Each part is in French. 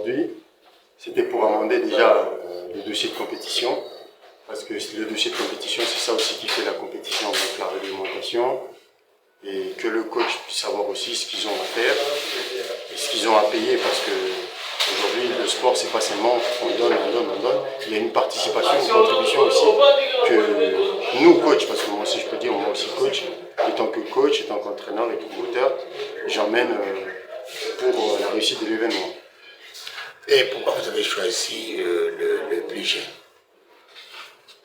aujourd'hui, c'était pour amender déjà le dossier de compétition. Parce que le dossier de compétition, c'est ça aussi qui fait la compétition, donc la réglementation. Et que le coach puisse savoir aussi ce qu'ils ont à faire et ce qu'ils ont à payer. Parce que aujourd'hui, le sport, c'est pas seulement on donne. Il y a une participation, une contribution aussi que nous, coach, parce que moi aussi je peux dire, moi aussi coach, étant que coach, étant qu'entraîneur et promoteur, j'emmène pour la réussite de l'événement. Et pourquoi vous avez choisi le plus jeune?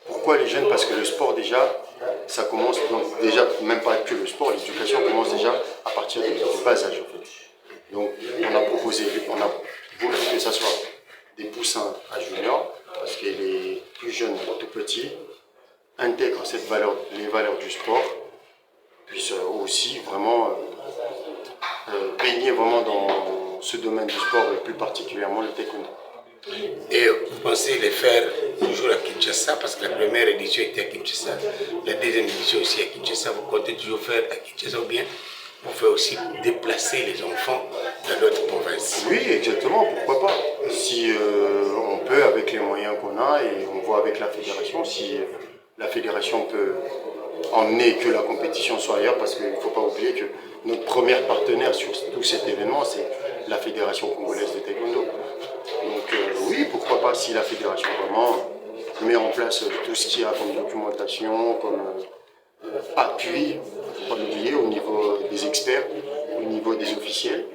Pourquoi les jeunes? Parce que le sport déjà, ça commence, donc déjà même pas que le sport, l'éducation commence déjà à partir du bas âge en fait. Donc on a proposé, on a voulu que ça soit des poussins à junior, parce que les plus jeunes, tout petits, intègrent les valeurs du sport, puissent aussi vraiment baigner vraiment dans ce domaine du sport et plus particulièrement le taekwondo. Et vous pensez les faire toujours à Kinshasa, parce que la première édition était à Kinshasa, la deuxième édition aussi à Kinshasa, vous comptez toujours faire à Kinshasa ou bien vous faites aussi déplacer les enfants dans d'autres provinces? Oui, exactement, pourquoi pas. Si on peut, avec les moyens qu'on a, et on voit avec la fédération, si la fédération peut emmener que la compétition soit ailleurs, parce qu'il ne faut pas oublier que notre première partenaire sur tout cet événement, c'est la Fédération congolaise de taekwondo. Donc oui, pourquoi pas, si la fédération vraiment met en place tout ce qu'il y a comme documentation, comme appui, pas l'oublier, au niveau des experts, au niveau des officiels,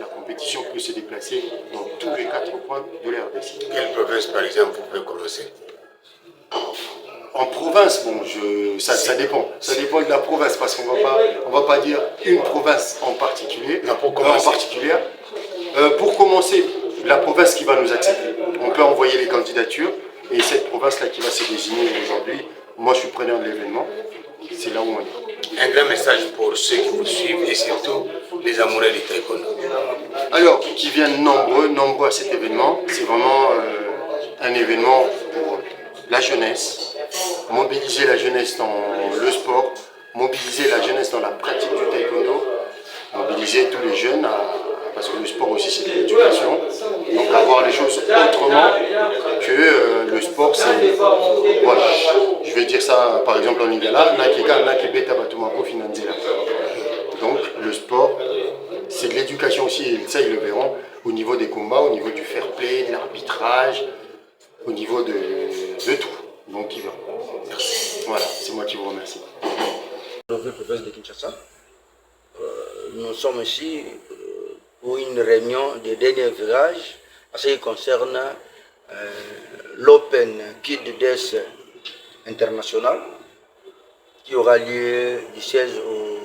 la compétition peut se déplacer dans tous les 4 coins de la RDC. Quelle province par exemple vous pouvez commencer? En province, bon, ça dépend. Ça dépend de la province, parce qu'on va pas dire une province en particulier. Non, pour commencer. Pour commencer, la province qui va nous accepter. On peut envoyer les candidatures, et cette province-là qui va se désigner aujourd'hui, moi je suis preneur de l'événement, c'est là où on est. Un grand message pour ceux qui vous suivent et surtout les amoureux du taekwondo. Alors, qui viennent nombreux à cet événement, c'est vraiment un événement pour la jeunesse, mobiliser la jeunesse dans le sport, mobiliser la jeunesse dans la pratique du taekwondo, mobiliser tous les jeunes, parce que le sport aussi c'est de l'éducation, donc avoir les choses autrement que le sport c'est, voilà, je vais dire ça par exemple en lingala, nakeka nakebeta batumako finanzela. Donc le sport c'est de l'éducation aussi, et ça ils le verront au niveau des combats, au niveau du fair play, de l'arbitrage, au niveau de tout. Donc ils verront. Merci. Voilà, c'est moi qui vous remercie. Nouvelle province de Kinshasa. Nous sommes ici pour une réunion de dernier virage en ce qui concerne l'Open Kid Death International qui aura lieu du 16 au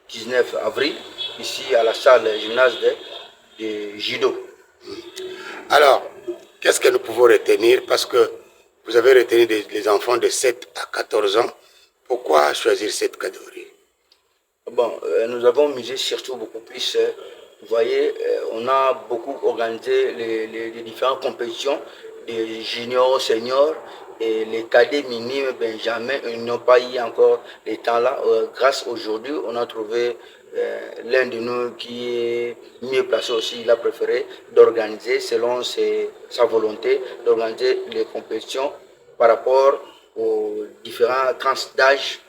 19 avril ici à la salle gymnase de judo. Alors, qu'est-ce que nous pouvons retenir? Parce que vous avez retenu les enfants de 7 à 14 ans. Pourquoi choisir cette catégorie? Bon, nous avons misé surtout beaucoup plus. Vous voyez, on a beaucoup organisé les différentes compétitions, des juniors, seniors, et les cadets minimes, Benjamin, ils n'ont pas eu encore les temps là. Grâce aujourd'hui, on a trouvé l'un de nous qui est mieux placé aussi, il a préféré d'organiser selon sa volonté, d'organiser les compétitions par rapport aux différents tranches d'âge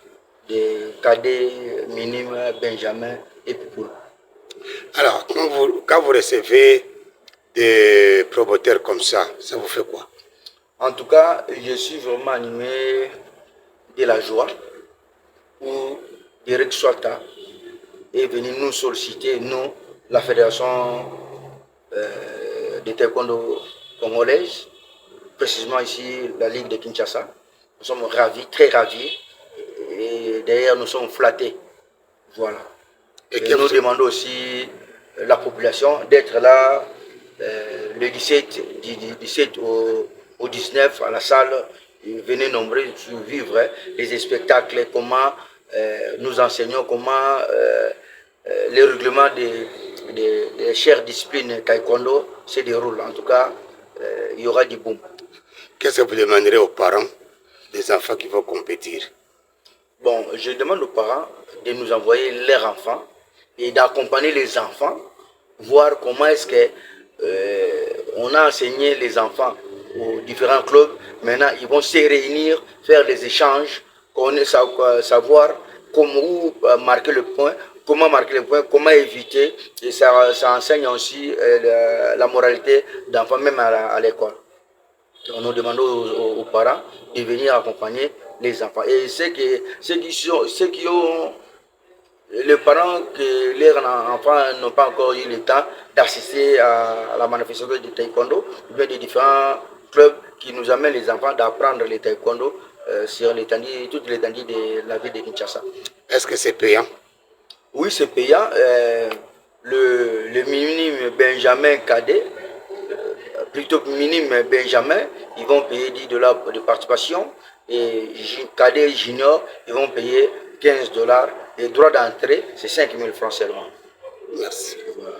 des cadets minimes, Benjamin et Pipoul. Alors, quand vous recevez des promoteurs comme ça vous fait quoi? En tout cas, je suis vraiment animé de la joie où Eric Swata est venu nous solliciter, nous, la Fédération de taekwondo congolaise, précisément ici la Ligue de Kinshasa. Nous sommes ravis, très ravis, et d'ailleurs nous sommes flattés. Voilà. Et nous demandons aussi la population d'être là le 17, du 17 au 19 à la salle. Venez nombreux vivre les spectacles, comment nous enseignons, comment les règlements des chères disciplines taekwondo se déroulent. En tout cas, il y aura du boom. Qu'est-ce que vous demanderez aux parents des enfants qui vont compétir? Bon, je demande aux parents de nous envoyer leurs enfants et d'accompagner les enfants, voir comment est-ce que on a enseigné les enfants aux différents clubs. Maintenant, ils vont se réunir, faire des échanges, savoir comment marquer le point, comment éviter. Et ça enseigne aussi la moralité d'enfants, même à l'école. Nous demandons aux parents de venir accompagner les enfants. Et ceux qui ont les parents que leurs enfants n'ont pas encore eu le temps d'assister à la manifestation du taekwondo, ou bien des différents clubs qui nous amènent les enfants d'apprendre le taekwondo sur toute l'étendue de la ville de Kinshasa. Est-ce que c'est payant? Oui, c'est payant. Le minime Benjamin cadet, plutôt minime Benjamin, ils vont payer 10 dollars de participation. Et cadet junior, ils vont payer 15 dollars. Et droit d'entrée, c'est 5 000 francs seulement. Merci. Voilà.